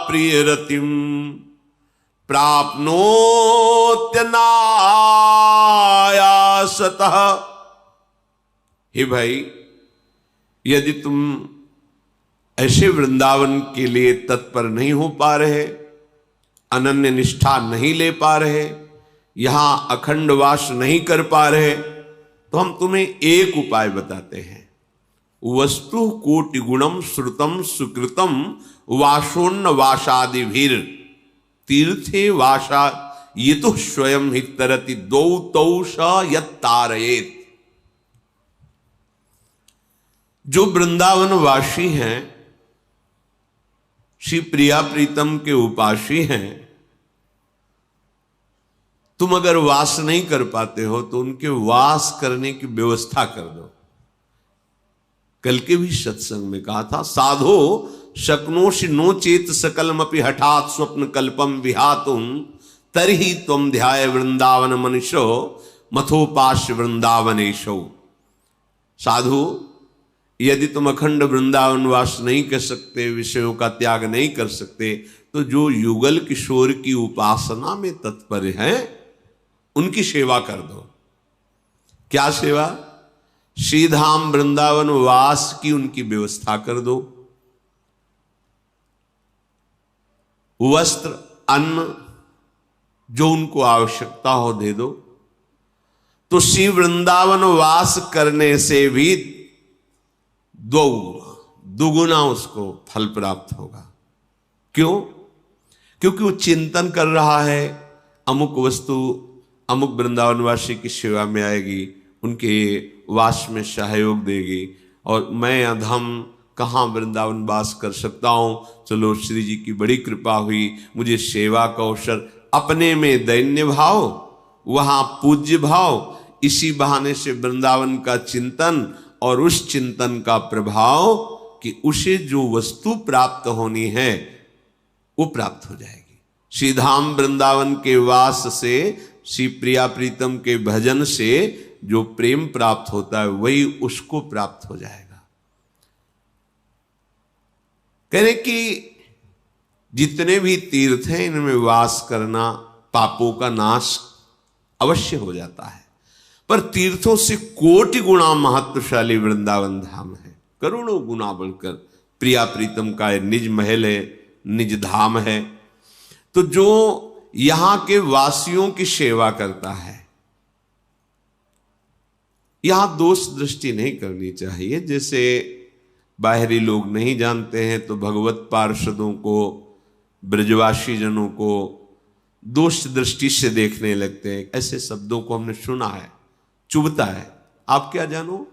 प्रियरतिं प्राप्नोत्यनायासतः। हे भाई, यदि तुम ऐसे वृंदावन के लिए तत्पर नहीं हो पा रहे, अनन्य निष्ठा नहीं ले पा रहे, यहां अखंड वास नहीं कर पा रहे, तो हम तुम्हें एक उपाय बताते हैं। वस्तु कोटि गुणम श्रुतम सुकृतम वासोन्न वासादिभिर तीर्थे वासा ये तो स्वयं ही तरति दौ तौ स यत्तारयेत्। जो वृंदावन वासी हैं, श्री प्रिया प्रीतम के उपासी हैं, तुम अगर वास नहीं कर पाते हो तो उनके वास करने की व्यवस्था कर दो। कल के भी सत्संग में कहा था, साधो शक्नोषि नो चेत सकलमपि हठात स्वप्न कल्पम विहातुम तरहि त्वं ध्याय वृंदावन मनुष्यो मथोपास्य वृंदावनेशो। साधु, यदि तुम अखंड वृंदावन वास नहीं कर सकते, विषयों का त्याग नहीं कर सकते, तो जो युगल किशोर की उपासना में तत्पर हैं उनकी सेवा कर दो। क्या सेवा? श्रीधाम वृंदावन वास की उनकी व्यवस्था कर दो। वस्त्र, अन्न, जो उनको आवश्यकता हो दे दो। तो श्री वृंदावन वास करने से भी दुगुना उसको फल प्राप्त होगा। क्यों? क्योंकि वो चिंतन कर रहा है, अमुक वस्तु अमुक वृंदावनवासी की सेवा में आएगी, उनके वास में सहयोग देगी, और मैं अधम कहाँ वृंदावन वास कर सकता हूँ। चलो, श्री जी की बड़ी कृपा हुई, मुझे सेवा का अवसर, अपने में दैन्य भाव, वहाँ पूज्य भाव, इसी बहाने से वृंदावन का चिंतन और उस चिंतन का प्रभाव कि उसे जो वस्तु प्राप्त होनी है वो प्राप्त हो जाएगी। श्रीधाम वृंदावन के वास से, श्री प्रिया प्रीतम के भजन से जो प्रेम प्राप्त होता है वही उसको प्राप्त हो जाएगा। कह रहे कि जितने भी तीर्थ हैं इनमें वास करना पापों का नाश अवश्य हो जाता है। पर तीर्थों से कोटि गुणा महत्वशाली वृंदावन धाम है, करोड़ों गुना बढ़कर। प्रिया प्रीतम का निज महल है, निज धाम है। तो जो यहां के वासियों की सेवा करता है, यहां दोष दृष्टि नहीं करनी चाहिए। जैसे बाहरी लोग नहीं जानते हैं तो भगवत पार्षदों को, ब्रजवासी जनों को दोष दृष्टि से देखने लगते हैं। ऐसे शब्दों को हमने सुना है, चुभता है। आप क्या जानो,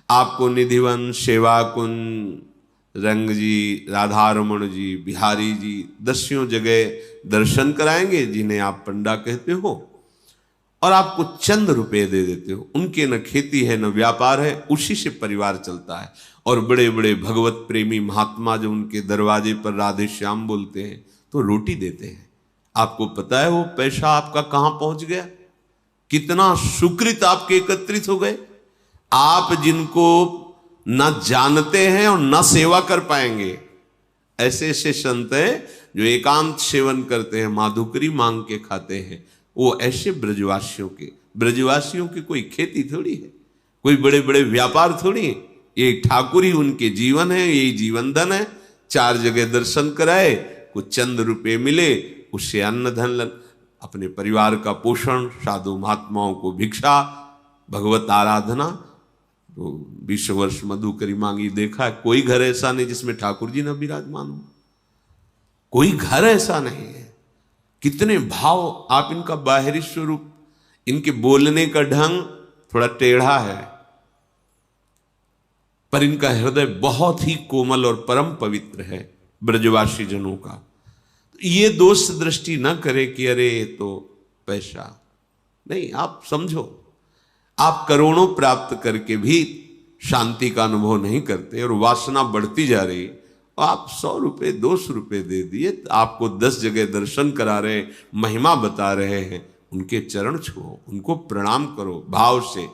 आपको निधिवन, सेवा कुंज, रंग जी, राधा रमण जी, बिहारी जी दसियों जगह दर्शन कराएंगे जिन्हें आप पंडा कहते हो, और आपको चंद रुपए दे देते हो। उनके न खेती है न व्यापार है, उसी से परिवार चलता है। और बड़े बड़े भगवत प्रेमी महात्मा जो उनके दरवाजे पर राधे श्याम बोलते हैं तो रोटी देते हैं। आपको पता है वो पैसा आपका कहां पहुंच गया, कितना सुकृत आपके एकत्रित हो गए। आप जिनको न जानते हैं और न सेवा कर पाएंगे, ऐसे ऐसे संत हैं जो एकांत सेवन करते हैं, माधुकरी मांग के खाते हैं। वो ऐसे ब्रजवासियों की कोई खेती थोड़ी है, कोई बड़े बड़े व्यापार थोड़ी है। ये ठाकुर ही उनके जीवन है, यही जीवन धन है। 4 जगह दर्शन कराए, कुछ चंद रुपए मिले, उससे अन्न धन, अपने परिवार का पोषण, साधु महात्माओं को भिक्षा, भगवत आराधना। तो 20 वर्ष मधुकरी मांगी देखा, कोई घर ऐसा नहीं जिसमें ठाकुर जी न विराजमान हो, कोई घर ऐसा नहीं है। कितने भाव, आप इनका बाहरी स्वरूप, इनके बोलने का ढंग थोड़ा टेढ़ा है, पर इनका हृदय बहुत ही कोमल और परम पवित्र है ब्रजवासी जनों का। ये दोष दृष्टि न करे कि अरे ये तो पैसा नहीं। आप समझो, आप करोड़ों प्राप्त करके भी शांति का अनुभव नहीं करते और वासना बढ़ती जा रही। आप 100 रुपए 200 रुपए दे दिए, तो आपको 10 जगह दर्शन करा रहे, महिमा बता रहे हैं, उनके चरण छुओ, उनको प्रणाम करो भाव से।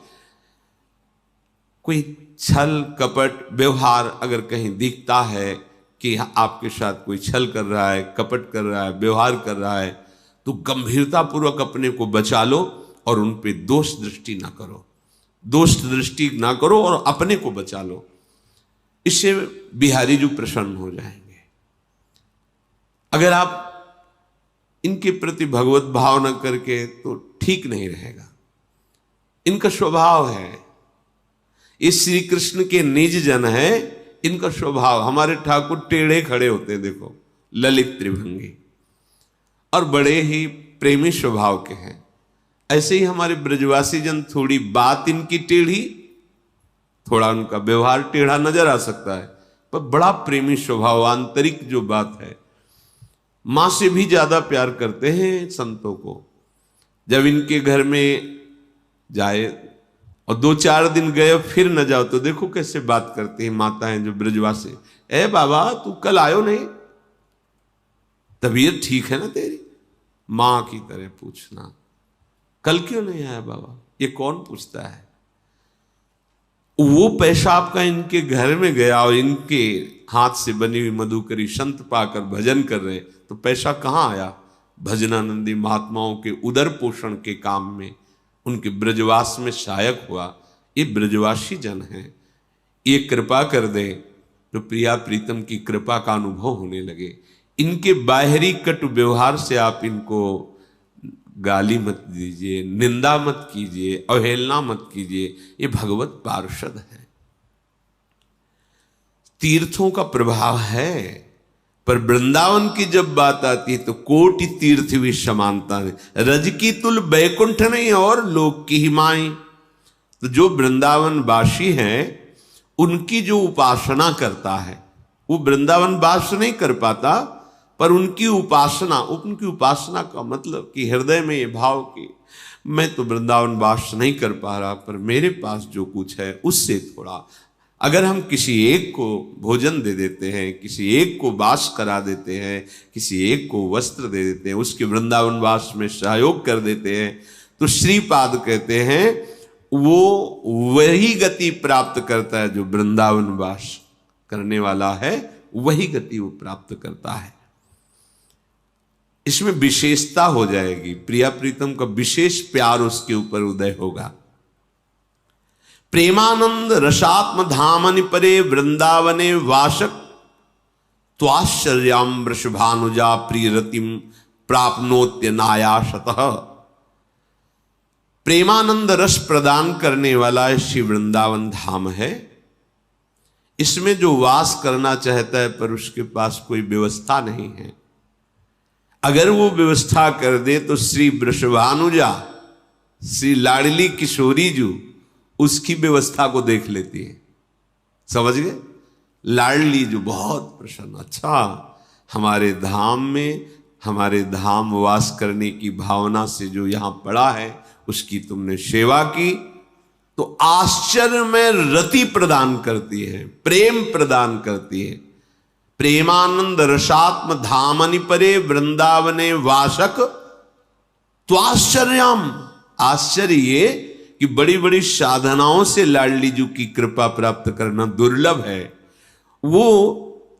कोई छल कपट व्यवहार अगर कहीं दिखता है कि आपके साथ कोई छल कर रहा है, कपट कर रहा है, व्यवहार कर रहा है, तो गंभीरता पूर्वक अपने को बचा लो और उन पे दोष दृष्टि ना करो, दोष दृष्टि ना करो और अपने को बचा लो। इससे बिहारी जी प्रसन्न हो जाएंगे। अगर आप इनके प्रति भगवत भाव न करके तो ठीक नहीं रहेगा। इनका स्वभाव है, ये श्री कृष्ण के निज जन है, इनका स्वभाव। हमारे ठाकुर टेढ़े खड़े होते हैं, देखो, ललित त्रिभंगी, और बड़े ही प्रेमी स्वभाव के हैं। ऐसे ही हमारे ब्रजवासी जन, थोड़ी बात इनकी टेढ़ी, थोड़ा उनका व्यवहार टेढ़ा नजर आ सकता है, पर बड़ा प्रेमी स्वभाव, आंतरिक जो बात है। मां से भी ज्यादा प्यार करते हैं संतों को। जब इनके घर में जाए और 2-4 दिन गए फिर न जाओ तो देखो कैसे बात करती हैं माताएं जो ब्रजवासी। ए बाबा, तू कल आयो नहीं, तबीयत ठीक है ना तेरी? मां की तरह पूछना, कल क्यों नहीं आया बाबा? ये कौन पूछता है? वो पैसा आपका इनके घर में गया और इनके हाथ से बनी हुई मधुकरी संत पाकर भजन कर रहे, तो पैसा कहां आया? भजनानंदी महात्माओं के उदर पोषण के काम में, उनके ब्रजवास में सहायक हुआ। ये ब्रजवासी जन हैं, ये कृपा कर दे तो प्रिया प्रीतम की कृपा का अनुभव होने लगे। इनके बाहरी कटु व्यवहार से आप इनको गाली मत दीजिए, निंदा मत कीजिए, अवहेलना मत कीजिए। ये भगवत पार्षद है, तीर्थों का प्रभाव है। पर वृंदावन की जब बात आती है तो कोटि तीर्थ भी समानता है। रज की तुल बैकुंठ नहीं और लोक की ही माई। तो जो वृंदावन वासी हैं, उनकी जो उपासना करता है, वो वृंदावन वास नहीं कर पाता, पर उनकी उपासना का मतलब कि हृदय में ये भाव कि मैं तो वृंदावन वास नहीं कर पा रहा, पर मेरे पास जो कुछ है उससे थोड़ा, अगर हम किसी एक को भोजन दे देते हैं, किसी एक को वास करा देते हैं, किसी एक को वस्त्र दे देते हैं, उसके वृंदावन वास में सहयोग कर देते हैं, तो श्रीपाद कहते हैं वो वही गति प्राप्त करता है जो वृंदावन वास करने वाला है, वही गति वो प्राप्त करता है। इसमें विशेषता हो जाएगी, प्रिया प्रीतम का विशेष प्यार उसके ऊपर उदय होगा। प्रेमानंद रसात्म धामनि परे वृंदावने वासक त्वाश्चर्याम वृषभानुजा प्रियरतिम प्राप्नोत्यनायासतः। प्रेमानंद रस प्रदान करने वाला श्री वृंदावन धाम है। इसमें जो वास करना चाहता है पर उसके पास कोई व्यवस्था नहीं है, अगर वो व्यवस्था कर दे तो श्री वृषभानुजा, श्री लाडली किशोरी जो उसकी व्यवस्था को देख लेती है। समझ गए? लाडली जो बहुत प्रसन्न, अच्छा हमारे धाम में, हमारे धाम वास करने की भावना से जो यहां पड़ा है उसकी तुमने सेवा की, तो आश्चर्य में रति प्रदान करती है, प्रेम प्रदान करती है। प्रेमानंद रसात्म धामनि परे वृंदावने वासक त्वाश्चर्यम। आश्चर्य ये कि बड़ी बड़ी साधनाओं से लाडली जी की कृपा प्राप्त करना दुर्लभ है। वो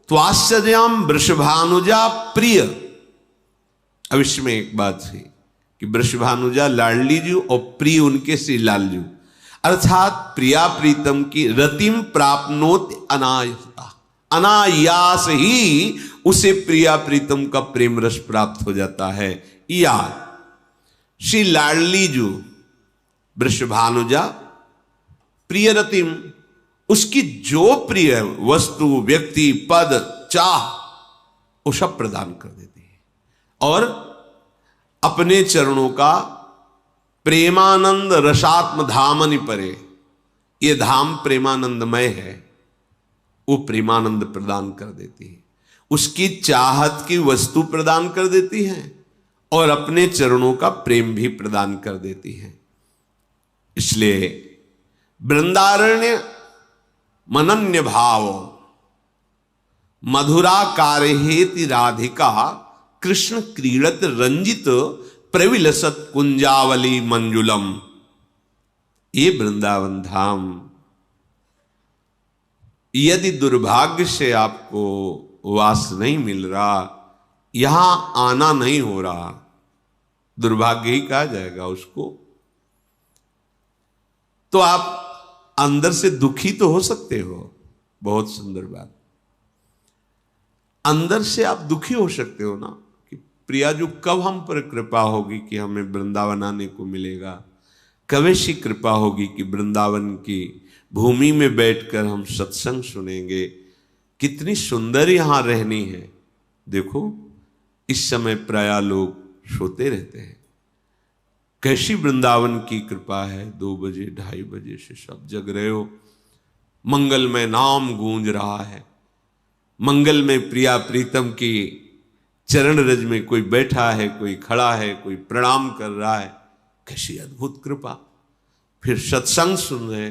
त्वाश्चर्यम वृषभानुजा प्रिय। अब इसमें एक बात है कि वृषभानुजा लाडली जी और प्रिय उनके श्री लालजू, अर्थात प्रिया प्रीतम की रतिम प्राप्नोत अनायासता, अनायास ही उसे प्रिया प्रीतम का प्रेम रस प्राप्त हो जाता है। या श्री लाडली जो वृषभानुजा प्रिय रतिम, उसकी जो प्रिय वस्तु, व्यक्ति, पद, चाह वो सब प्रदान कर देती है और अपने चरणों का प्रेमानंद रसात्म धामनि परे, ये धाम प्रेमानंदमय है, वो प्रेमानंद प्रदान कर देती है, उसकी चाहत की वस्तु प्रदान कर देती है और अपने चरणों का प्रेम भी प्रदान कर देती है। इसलिए वृंदारण्य मनन्य भाव मधुराकार हेति राधिका कृष्ण क्रीड़त रंजित प्रविलसत कुंजावली मंजुलम। ये वृंदावन धाम, यदि दुर्भाग्य से आपको वास नहीं मिल रहा, यहां आना नहीं हो रहा, दुर्भाग्य ही कहा जाएगा उसको, तो आप अंदर से दुखी तो हो सकते हो। बहुत सुंदर बात, अंदर से आप दुखी हो सकते हो ना कि प्रिया जो कब हम पर कृपा होगी कि हमें वृंदावन आने को मिलेगा, कब ऐसी कृपा होगी कि वृंदावन की भूमि में बैठकर हम सत्संग सुनेंगे, कितनी सुंदर यहां रहनी है। देखो इस समय प्राय लोग सोते रहते हैं, कैसी वृंदावन की कृपा है। 2 बजे 2:30 बजे से सब जग रहे हो, मंगल में नाम गूंज रहा है, मंगल में प्रिया प्रीतम की चरण रज में कोई बैठा है, कोई खड़ा है, कोई प्रणाम कर रहा है, कैसी अद्भुत कृपा। फिर सत्संग सुन रहे,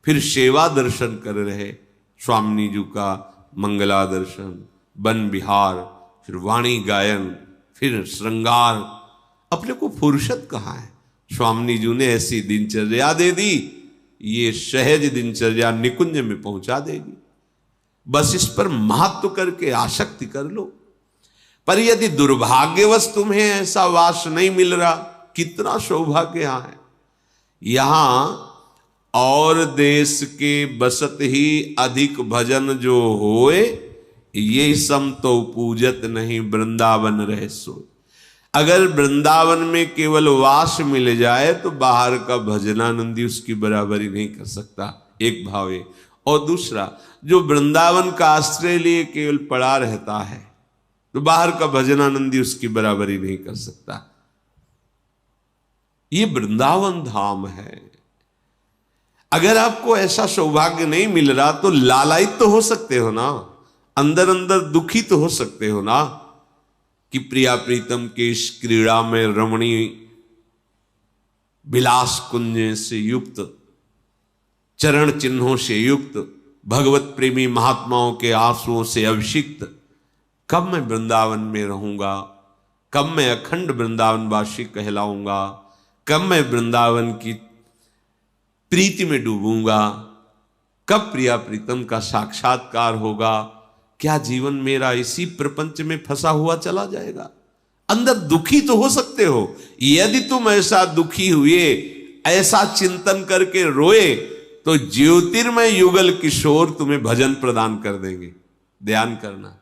फिर सेवा दर्शन कर रहे, स्वामिनी जी का मंगला दर्शन, वन विहार, फिर वाणी गायन, फिर श्रृंगार। अपने को फुर्सत कहाँ है? स्वामिनी जी ने ऐसी दिनचर्या दे दी, ये सहज दिनचर्या निकुंज में पहुंचा देगी। बस इस पर महत्व करके आसक्ति कर लो। पर यदि दुर्भाग्यवश तुम्हें ऐसा वास नहीं मिल रहा, कितना सौभाग्य यहां है। यहां और देश के बसत ही अधिक भजन जो होए, ये सम तो पूजत नहीं वृंदावन रहे सो। अगर वृंदावन में केवल वास मिल जाए तो बाहर का भजनानंदी उसकी बराबरी नहीं कर सकता। एक भाव है। और दूसरा, जो वृंदावन का आश्रय लिए केवल पड़ा रहता है तो बाहर का भजनानंदी उसकी बराबरी नहीं कर सकता। ये वृंदावन धाम है। अगर आपको ऐसा सौभाग्य नहीं मिल रहा तो लालायित तो हो सकते हो ना, अंदर अंदर दुखी तो हो सकते हो ना कि प्रिया प्रीतम के इस क्रीड़ा में रमणीय विलास कुंज से युक्त, चरण चिन्हों से युक्त, भगवत प्रेमी महात्माओं के आंसुओं से अभिषिक्त, कब मैं वृंदावन में रहूंगा, कब मैं अखंड वृंदावनवासी कहलाऊंगा, कब मैं वृंदावन की प्रीति में डूबूंगा, कब प्रिया प्रीतम का साक्षात्कार होगा, क्या जीवन मेरा इसी प्रपंच में फंसा हुआ चला जाएगा? अंदर दुखी तो हो सकते हो। यदि तुम ऐसा दुखी हुए, ऐसा चिंतन करके रोए, तो ज्योतिर्मय युगल किशोर तुम्हें भजन प्रदान कर देंगे। ध्यान करना।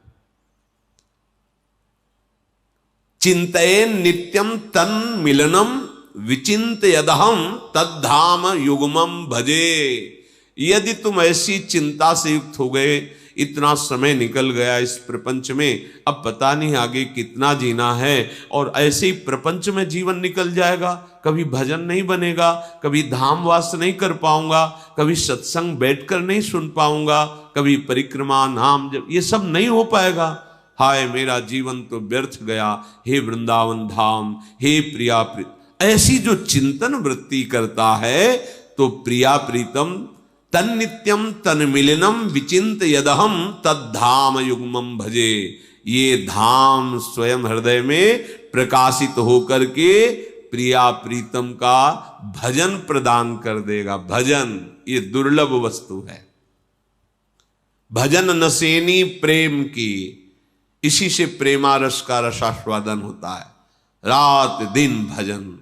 चिंतयेन नित्यम तन मिलनम विचिंत यदहम तद्धाम युग्मम भजे। यदि तुम ऐसी चिंता से युक्त हो गए, इतना समय निकल गया इस प्रपंच में, अब पता नहीं आगे कितना जीना है, और ऐसे ही प्रपंच में जीवन निकल जाएगा, कभी भजन नहीं बनेगा, कभी धाम वास नहीं कर पाऊंगा, कभी सत्संग बैठकर नहीं सुन पाऊंगा, कभी परिक्रमा नाम जब ये सब नहीं हो पाएगा। हाय मेरा जीवन तो व्यर्थ गया, हे वृंदावन धाम, हे प्रिया ऐसी जो चिंतन वृत्ति करता है, तो प्रिया प्रीतम तन नित्यम तन मिलनम विचिंत यदहम तद्धाम युग्मम भजे। ये धाम स्वयं हृदय में प्रकाशित होकर के प्रिया प्रीतम का भजन प्रदान कर देगा। भजन ये दुर्लभ वस्तु है। भजन नसेनी प्रेम की, इसी से प्रेमारस का रसास्वादन होता है। रात दिन भजन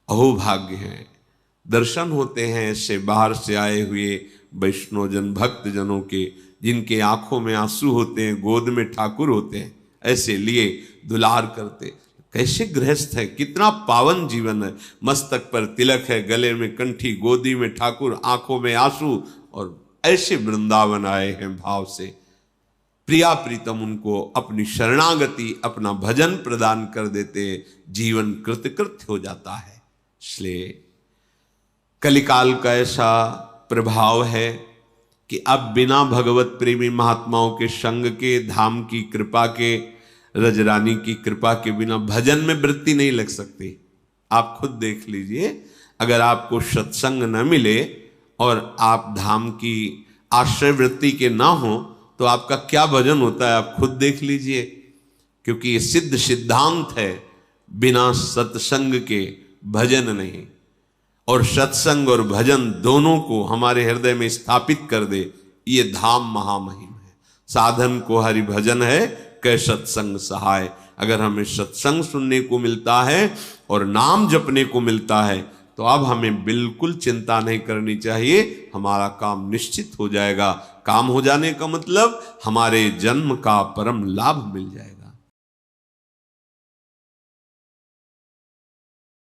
अहोभाग्य है। दर्शन होते हैं ऐसे बाहर से आए हुए वैष्णवजन भक्त जनों के, जिनके आंखों में आंसू होते हैं, गोद में ठाकुर होते हैं, ऐसे लिए दुलार करते। कैसे गृहस्थ है, कितना पावन जीवन है। मस्तक पर तिलक है, गले में कंठी, गोदी में ठाकुर, आंखों में आंसू, और ऐसे वृंदावन आए हैं भाव से। प्रिया प्रीतम उनको अपनी शरणागति, अपना भजन प्रदान कर देते, जीवन कृतकृत्य हो जाता है। इसलिए कलिकाल का ऐसा प्रभाव है कि अब बिना भगवत प्रेमी महात्माओं के संग के, धाम की कृपा के, रजरानी की कृपा के बिना भजन में वृत्ति नहीं लग सकती। आप खुद देख लीजिए, अगर आपको सत्संग न मिले और आप धाम की आश्रय वृत्ति के ना हो, तो आपका क्या भजन होता है, आप खुद देख लीजिए। क्योंकि ये सिद्ध सिद्धांत है, बिना सत्संग के भजन नहीं। और सत्संग और भजन दोनों को हमारे हृदय में स्थापित कर दे, ये धाम महामहिम है। साधन को हरि भजन है, कै सत्संग सहाय। अगर हमें सत्संग सुनने को मिलता है और नाम जपने को मिलता है, तो अब हमें बिल्कुल चिंता नहीं करनी चाहिए, हमारा काम निश्चित हो जाएगा। काम हो जाने का मतलब हमारे जन्म का परम लाभ मिल जाएगा।